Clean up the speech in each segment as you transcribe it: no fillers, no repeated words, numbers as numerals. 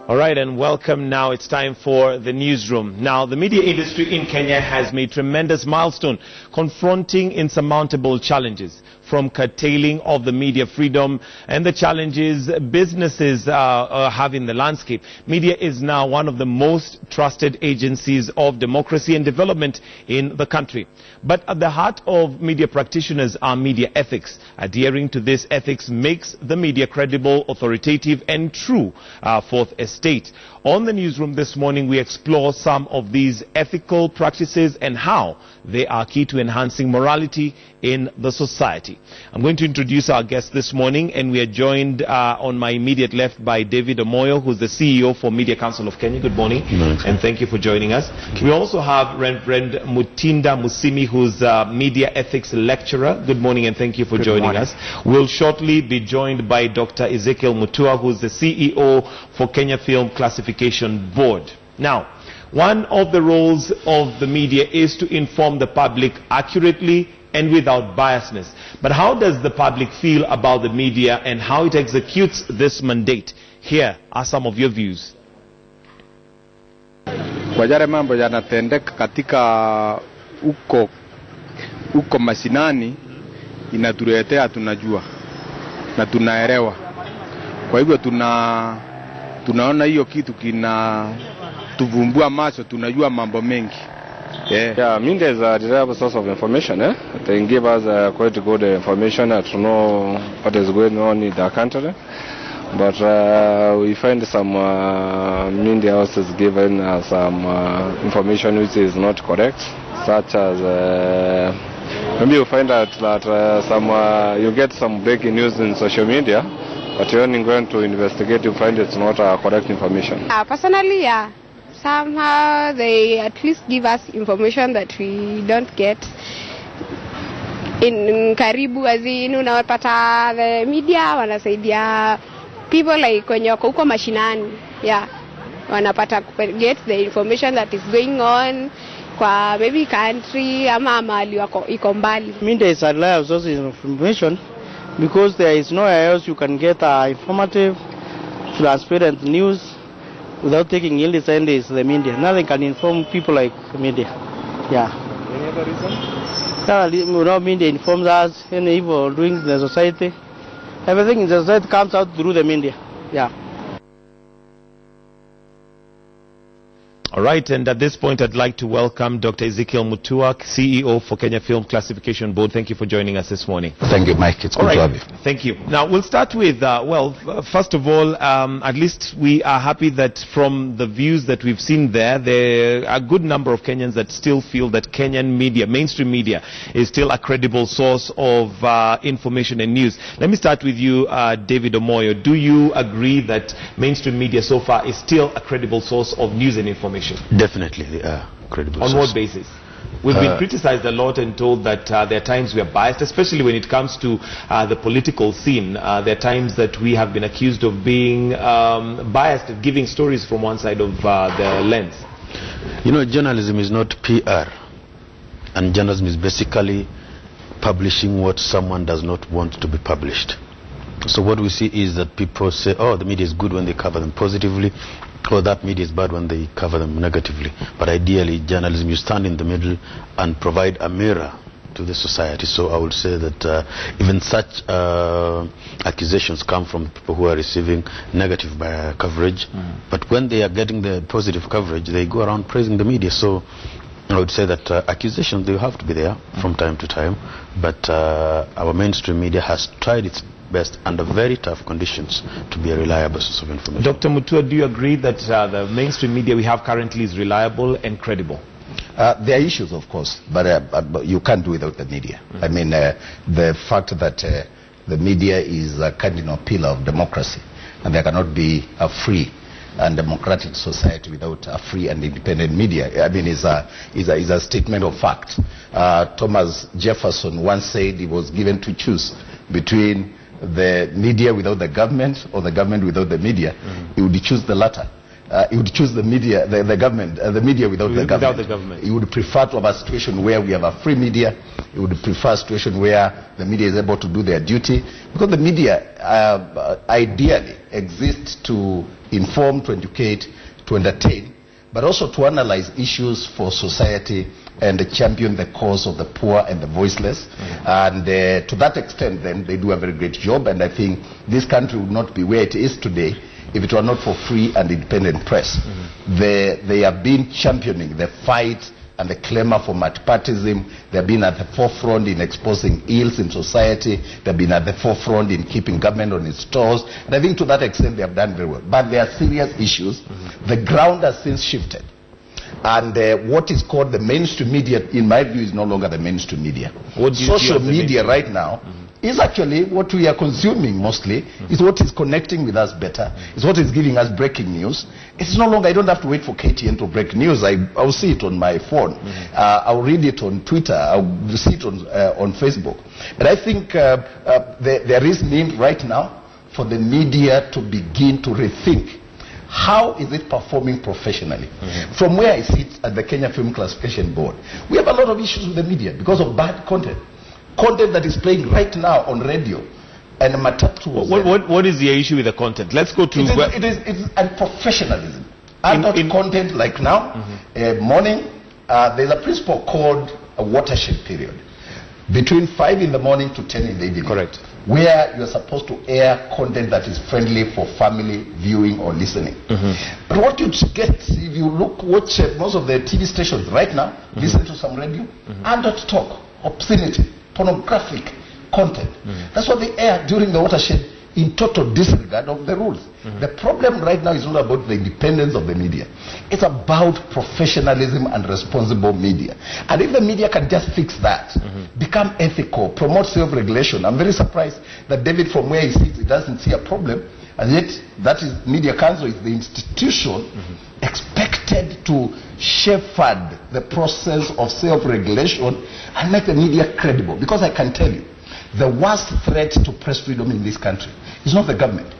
All right, and welcome. Now it's time for the newsroom. Now, the media industry in Kenya has made tremendous milestone, confronting insurmountable challenges, from curtailing of the media freedom and the challenges businesses have in the landscape. Media is now one of the most trusted agencies of democracy and development in the country. But at the heart of media practitioners are media ethics. Adhering to this ethics makes the media credible, authoritative and true, fourth estate. On the newsroom this morning, we explore some of these ethical practices and how they are key to enhancing morality in the society. I'm going to introduce our guest this morning, and we are joined on my immediate left by David Omoyo, who's the CEO for Media Council of Kenya. Good morning. Good morning. And thank you for joining us. We also have Reverend Mutinda Musimi, who's a media ethics lecturer. Good morning, and thank you for joining us. We'll shortly be joined by Dr. Ezekiel Mutua, who's the CEO for Kenya Film Classification Board. Now, one of the roles of the media is to inform the public accurately and without biasness. But how does the public feel about the media and how it executes this mandate? Here are some of your views. Kwa yale mambo yanatendeka katika uko mashinani, inatuletea tunajua na tunaelewa. Kwa hivyo tunaona hiyo kitu tuvumbua macho, tunajua mambo mengi. Yeah, media is a reliable source of information. They give us quite good information to know what is going on in the country. But we find some media houses giving some information which is not correct, such as maybe you find out that you get some breaking news in social media, but you're only going to investigate, you find it's not correct information. Personally, yeah. Somehow they at least give us information that we don't get in karibu, as in unapata the media wanasaidia people like kwenye wako huko mashinani, yeah, wanapata get the information that is going on kwa maybe country ama mahali wako iko mbali. Media is a reliable source of information because there is nowhere else you can get informative, transparent news without taking illness, and is the media. Nothing can inform people like media. Yeah. Any other reason? You know, media informs us any evil doing in the society. Everything in the society comes out through the media. Yeah. All right, and at this point, I'd like to welcome Dr. Ezekiel Mutua, CEO for Kenya Film Classification Board. Thank you for joining us this morning. Thank you, Mike. It's good to have you. Thank you. Now, we'll start with, first of all, at least we are happy that from the views that we've seen there are a good number of Kenyans that still feel that Kenyan media, mainstream media, is still a credible source of information and news. Let me start with you, David Omoyo. Do you agree that mainstream media so far is still a credible source of news and information? Definitely they are credible. On what basis? We've been criticized a lot and told that there are times we are biased, especially when it comes to the political scene. There are times that we have been accused of being biased, of giving stories from one side of the lens. You know, journalism is not PR, and journalism is basically publishing what someone does not want to be published. So what we see is that people say, oh, the media is good when they cover them positively, or that media is bad when they cover them negatively. But ideally, journalism, you stand in the middle and provide a mirror to the society. So I would say that even such accusations come from people who are receiving negative coverage. But when they are getting the positive coverage, they go around praising the media. So I would say that accusations, they have to be there from time to time. But our mainstream media has tried its best under very tough conditions to be a reliable source of information. Dr. Mutua, do you agree that the mainstream media we have currently is reliable and credible? There are issues, of course, but you can't do without the media. I mean, the fact that the media is a cardinal pillar of democracy, and there cannot be a free and democratic society without a free and independent media, I mean, is a statement of fact. Thomas Jefferson once said he was given to choose between the media without the government or the government without the media. He would choose the latter. He would choose the media, the government, the media without the government. He would prefer to have a situation where we have a free media He would prefer a situation where the media is able to do their duty, because the media ideally exists to inform, to educate, to entertain, but also to analyze issues for society and champion the cause of the poor and the voiceless. And to that extent, then, they do a very great job. And I think this country would not be where it is today if it were not for free and independent press. They have been championing the fight and the clamor for multipartyism. They have been at the forefront in exposing ills in society. They have been at the forefront in keeping government on its toes. And I think to that extent they have done very well. But there are serious issues. The ground has since shifted. And what is called the mainstream media, in my view, is no longer the mainstream media. Social media right now is actually what we are consuming mostly, is what is connecting with us better, is what is giving us breaking news. It's no longer, I don't have to wait for KTN to break news. I'll see it on my phone. I'll read it on Twitter. I'll see it on Facebook. But I think there is need right now for the media to begin to rethink how is it performing professionally. From where I sit at the Kenya Film Classification Board, we have a lot of issues with the media because of bad content. Content that is playing right now on radio and Matatu. What is the issue with the content? Let's go to... It's unprofessionalism. Adult content like now, morning, there's a principle called a watershed period. Between 5 in the morning to 10 in the evening. Correct. Where you're supposed to air content that is friendly for family viewing or listening. But what you get, if you watch most of the TV stations right now, listen to some radio, adult talk, obscenity, pornographic content. That's what they air during the watershed in total disregard of the rules. The problem right now is not about the independence of the media. It's about professionalism and responsible media. And if the media can just fix that, become ethical, promote self-regulation, I'm very surprised that David, from where he sits, he doesn't see a problem. And yet, that is, Media Council is the institution expected to shepherd the process of self-regulation and make the media credible. Because I can tell you, the worst threat to press freedom in this country is not the government.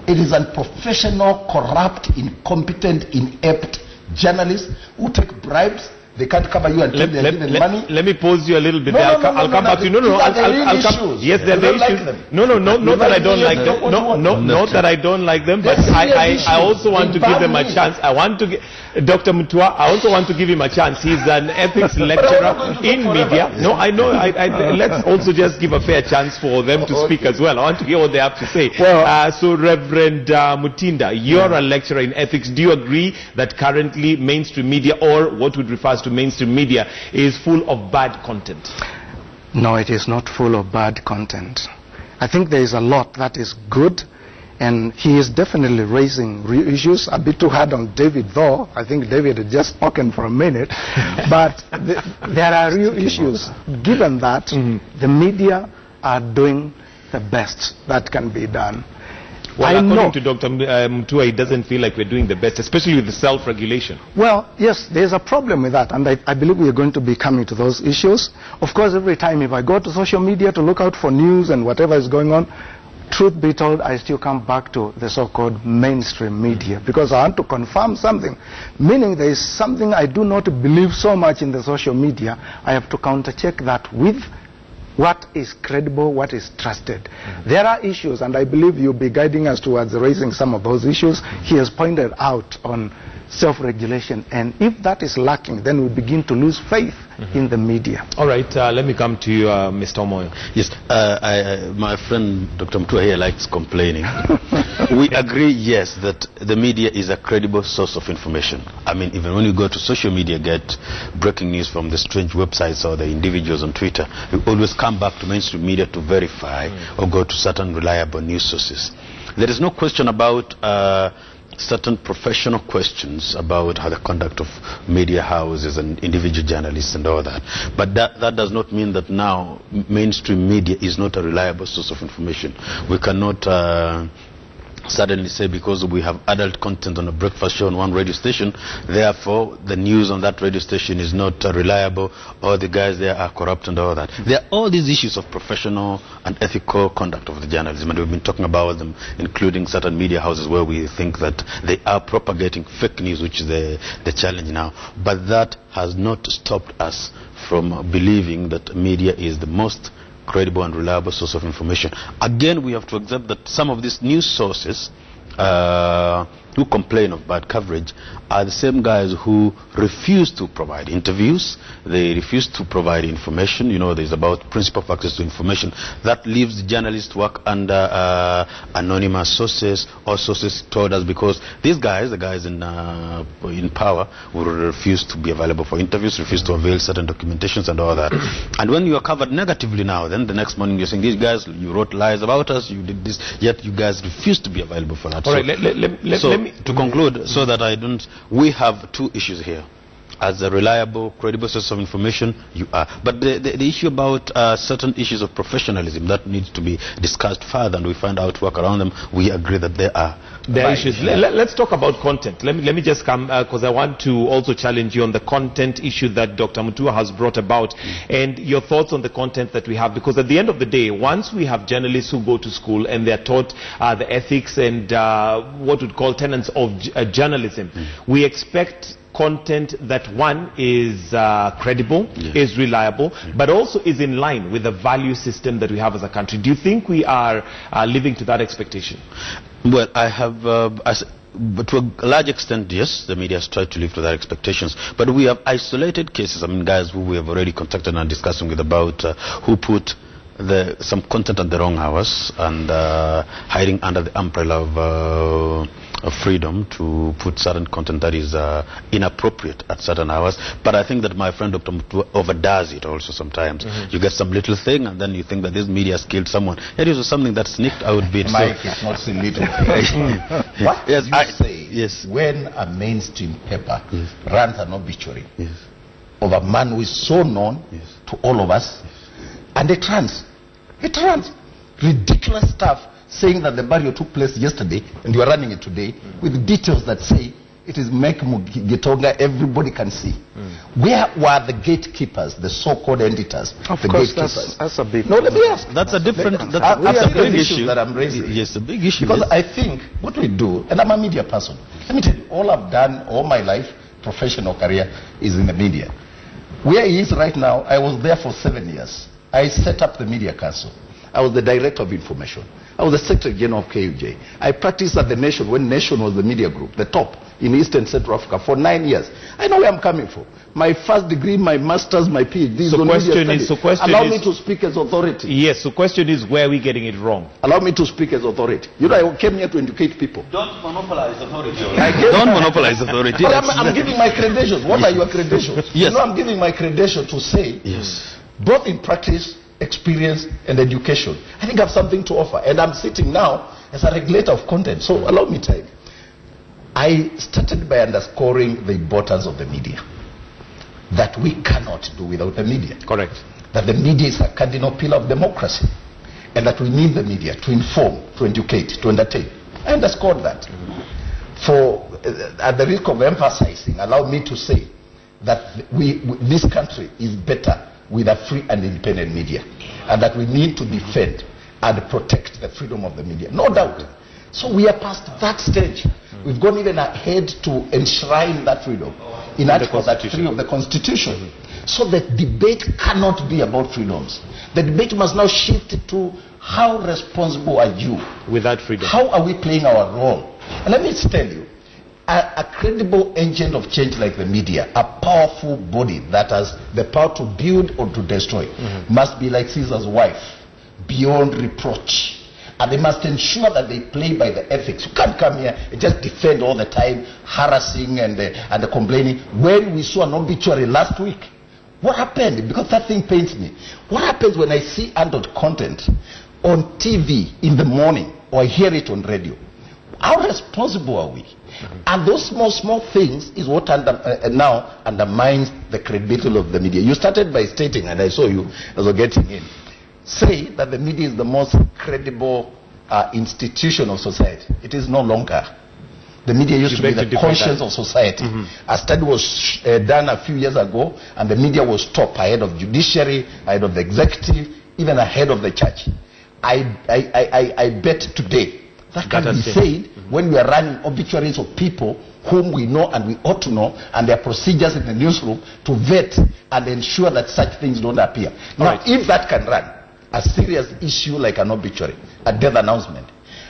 It is unprofessional, corrupt, incompetent, inept journalists who take bribes. They can't cover you and take their hidden money. Let me pause you a little bit. I'll come back to you. I'll come. Yes, there are issues. No, not that I don't like them. Not that I don't like them, but I also want to give them a chance. I want to Dr. Mutua, I also want to give him a chance. He's an ethics lecturer in media. No, I know. Let's also just give a fair chance for them to speak as well. I want to hear what they have to say. So, Reverend Mutinda, you're a lecturer in ethics. Do you agree that currently mainstream media, or what would refer to mainstream media, is full of bad content? No, it is not full of bad content. I think there is a lot that is good. And he is definitely raising real issues. A bit too hard on David, though. I think David had just spoken for a minute. But there are real issues. Given that, the media are doing the best that can be done. Well, according to Dr. Mutua, he doesn't feel like we're doing the best, especially with the self-regulation. Well, yes, there's a problem with that. And I believe we are going to be coming to those issues. Of course, every time if I go to social media to look out for news and whatever is going on, truth be told, I still come back to the so-called mainstream media because I want to confirm something. Meaning there is something I do not believe so much in the social media. I have to counter-check that with what is credible, what is trusted. There are issues, and I believe you'll be guiding us towards raising some of those issues. He has pointed out on self-regulation, and if that is lacking, then we begin to lose faith in the media. All right, let me come to you, Mr. Omoyo. Yes, my friend Dr. Mutua here likes complaining. We agree, yes, that the media is a credible source of information. I mean, even when you go to social media, get breaking news from the strange websites or the individuals on Twitter, you always come back to mainstream media to verify or go to certain reliable news sources. There is no question about certain professional questions about how the conduct of media houses and individual journalists and all that. But that does not mean that now mainstream media is not a reliable source of information. We cannot suddenly say because we have adult content on a breakfast show on one radio station, therefore the news on that radio station is not reliable, or the guys there are corrupt and all that. There are all these issues of professional and ethical conduct of the journalism, and we've been talking about them, including certain media houses where we think that they are propagating fake news, which is the challenge now. But that has not stopped us from believing that media is the most credible and reliable source of information. Again, we have to accept that some of these news sources who complain of bad coverage are the same guys who refuse to provide interviews. They refuse to provide information. You know, there's about principle of access to information. That leaves the journalists to work under anonymous sources or sources told us, because these guys, the guys in power, will refuse to be available for interviews, refuse to avail certain documentations and all that. And when you are covered negatively now, then the next morning you're saying, these guys, you wrote lies about us, you did this, yet you guys refuse to be available for that. All right, let me to conclude, so that I don't, we have two issues here. As a reliable, credible source of information, you are. But the issue about certain issues of professionalism that needs to be discussed further, and we find out work around them. We agree that there are issues. Let's talk about content. Let me just come, because I want to also challenge you on the content issue that Dr. Mutua has brought about, and your thoughts on the content that we have. Because at the end of the day, once we have journalists who go to school and they're taught the ethics and what we'd call tenets of journalism, we expect content that, one, is credible, is reliable, but also is in line with the value system that we have as a country. Do you think we are living to that expectation? Well, I have, but to a large extent, yes, the media has tried to live to their expectations. But we have isolated cases, I mean, guys who we have already contacted and discussing with about who put some content at the wrong hours and hiding under the umbrella of freedom to put certain content that is inappropriate at certain hours. But I think that my friend Dr. Mutua overdoes it also sometimes. You get some little thing and then you think that this media has killed someone. It is something that sneaked out a bit. Mike, it's not so little thing. What yes, you say when a mainstream paper runs an obituary of a man who is so known to all of us, and it runs ridiculous stuff, saying that the burial took place yesterday and you are running it today with details that say it is Gitonga, everybody can see. Where were the gatekeepers, the so-called editors? Of the course, gatekeepers? that's a big No, let me ask. That's a different, that's a big issue that I'm raising. Yes, a big issue. Because I think what we do, and I'm a media person, let me tell you, all I've done all my life, professional career, is in the media. Where he is right now, I was there for 7 years. I set up the Media Council. I was the Director of Information. I was the Secretary General of KUJ. I practiced at the Nation when Nation was the media group, the top in East and Central Africa for 9 years. I know where I'm coming from. My first degree, my master's, my PhD. Allow me to speak as authority. Yes, so question is, where are we getting it wrong? Allow me to speak as authority. You know, I came here to educate people. Don't monopolize authority. Don't monopolize authority. But I'm giving my credentials. What are your credentials? Yes. You know, I'm giving my credentials to say, both in practice, experience and education, I think I have something to offer, and I'm sitting now as a regulator of content. So allow me to tell you, I started by underscoring the importance of the media, that we cannot do without the media. Correct. That the media is a cardinal pillar of democracy, and that we need the media to inform, to educate, to entertain. I underscored that. For at the risk of emphasizing, allow me to say that this country is better with a free and independent media, and that we need to defend and protect the freedom of the media, no doubt. So we are past that stage. We've gone even ahead to enshrine that freedom in Article 3 of the Constitution. So the debate cannot be about freedoms. The debate must now shift to how responsible are you with that freedom? How are we playing our role? And let me tell you, a credible engine of change like the media, a powerful body that has the power to build or to destroy, must be like Caesar's wife, beyond reproach. And they must ensure that they play by the ethics. You can't come here and just defend all the time, harassing and complaining. When we saw an obituary last week, what happened? Because that thing pains me. What happens when I see adult content on TV in the morning or I hear it on radio? How responsible are we? And those small things is what now undermines the credibility of the media. You started by stating, and I saw you as we're getting in, say that the media is the most credible institution of society. It is no longer. The media used to be the conscience of society. A study was done a few years ago, and the media was top ahead of judiciary, ahead of the executive, even ahead of the church. I bet today that can be said when we are running obituaries of people whom we know and we ought to know, and there are procedures in the newsroom to vet and ensure that such things don't appear. Now, if that can run a serious issue like an obituary, a death announcement,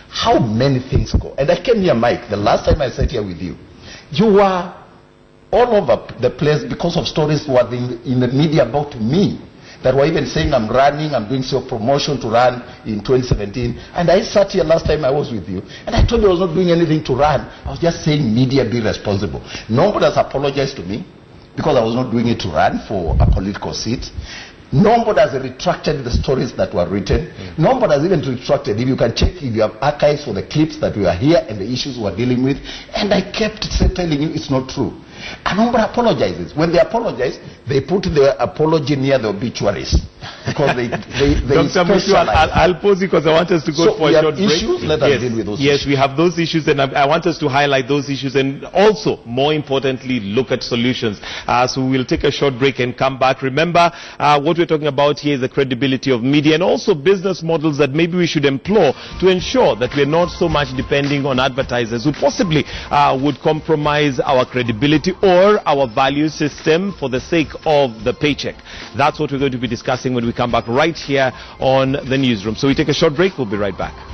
how many things go? And I came here, Mike, the last time I sat here with you. You were all over the place because of stories were in the media about me that were even saying I'm running, I'm doing self-promotion to run in 2017. And I sat here last time I was with you, and I told you I was not doing anything to run. I was just saying media be responsible. Nobody has apologized to me because I was not doing it to run for a political seat. Nobody has retracted the stories that were written. Nobody has even retracted. If you can check, if you have archives for the clips that we are here and the issues we are dealing with, and I kept telling you it's not true. And nobody apologizes. When they apologize, they put their apology near the obituaries because they Dr. Mutua, I'll pause you because I want us to go for a short break. Let us deal with those issues. Yes, we have those issues, and I want us to highlight those issues, and also, more importantly, look at solutions. So we'll take a short break and come back. Remember, what we're talking about here is the credibility of media and also business models that maybe we should employ to ensure that we're not so much depending on advertisers who possibly would compromise our credibility or our value system for the sake of the paycheck. That's what we're going to be discussing when we come back right here on the newsroom. So we take a short break. We'll be right back.